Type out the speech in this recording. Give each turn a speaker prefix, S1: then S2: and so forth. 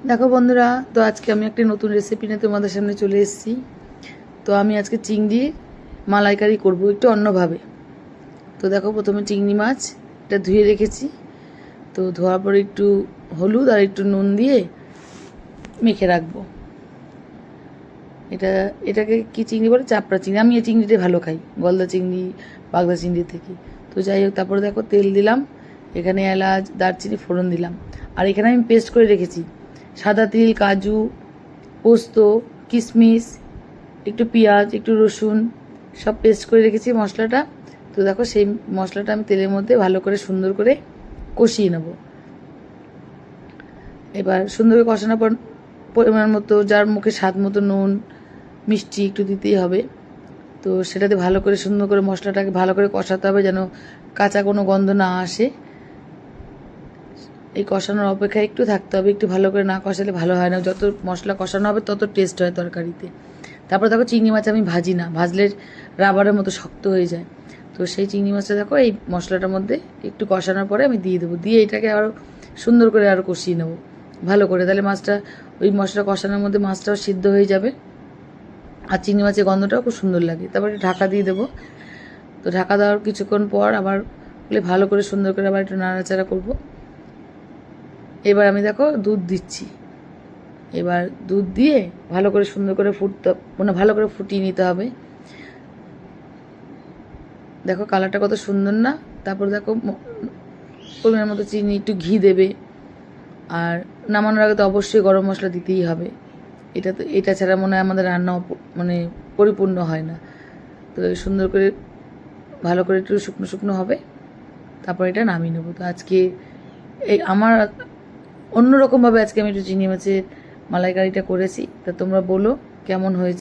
S1: দেখো বন্ধুরা, তো আজকে আমি একটা নতুন রেসিপি নিয়ে তোমাদের সামনে চলে এসেছি। তো আমি আজকে চিংড়ি মালাইকারি করব একটু অন্যভাবে। তো দেখো, প্রথমে চিংড়ি মাছ এটা ধুয়ে রেখেছি। তো ধোয়ার পরে একটু হলুদ আর একটু নুন দিয়ে মেখে রাখবো। এটাকে কি চিংড়ি বলে? চাপড়া চিংড়ি। আমি এই চিংড়িটাই ভালো খাই, গলদা চিংড়ি, বাগদা চিংড়ি থেকে। তো যাই হোক, তারপরে দেখো তেল দিলাম, এখানে এলাচ দারচিনি ফোড়ন দিলাম। আর এখানে আমি পেস্ট করে রেখেছি সাদা তিল, কাজু, পোস্ত, কিশমিশ, একটু পেঁয়াজ, একটু রসুন, সব পেস্ট করে রেখেছি মশলাটা। তো দেখো, সেই মশলাটা আমি তেলের মধ্যে ভালো করে সুন্দর করে কষিয়ে নেব। এবার সুন্দর করে কষানোর পর পরিমাণ মতো, যার মুখে স্বাদ মতো নুন মিষ্টি একটু দিতেই হবে। তো সেটাতে ভালো করে সুন্দর করে মশলাটাকে ভালো করে কষাতে হবে, যেন কাঁচা কোনো গন্ধ না আসে। এই কষানোর অপেক্ষায় একটু থাকতে হবে, একটু ভালো করে না কষালে ভালো হয় না। যত মশলা কষানো হবে তত টেস্ট হয় তরকারিতে। তারপর দেখো, চিংড়ি মাছ আমি ভাজি না, ভাজলে রাবারের মতো শক্ত হয়ে যায়। তো সেই চিংড়ি মাছটা দেখো এই মশলাটার মধ্যে একটু কষানোর পরে আমি দিয়ে দেবো, দিয়ে এটাকে আরও সুন্দর করে আরও কষিয়ে নেবো ভালো করে। তাহলে মাছটা ওই মশলা কষানোর মধ্যে মাছটাও সিদ্ধ হয়ে যাবে, আর চিংড়ি মাছের গন্ধটাও খুব সুন্দর লাগে। তারপরে ঢাকা দিয়ে দেবো। তো ঢাকা দেওয়ার কিছুক্ষণ পর আবার ভালো করে সুন্দর করে আবার একটু নাড়াচাড়া করবো। এবার আমি দেখো দুধ দিচ্ছি। এবার দুধ দিয়ে ভালো করে সুন্দর করে ভালো করে ফুটিয়ে নিতে হবে। দেখো কালারটা কত সুন্দর না? তারপর দেখো পরিমাণ মতো চিনি, একটু ঘি দেবে। আর নামানোর আগে তো অবশ্যই গরম মশলা দিতেই হবে। এটা ছাড়া মনে হয় আমাদের রান্না পরিপূর্ণ হয় না। তো সুন্দর করে ভালো করে একটু শুকনো শুকনো হবে, তারপর এটা নামিয়ে নেবো। তো আজকে আমার অন্যরকমভাবে আজকে আমি একটু চিংড়ি মাছের মালাইকারিটা করেছি। তা তোমরা বলো কেমন হয়েছে।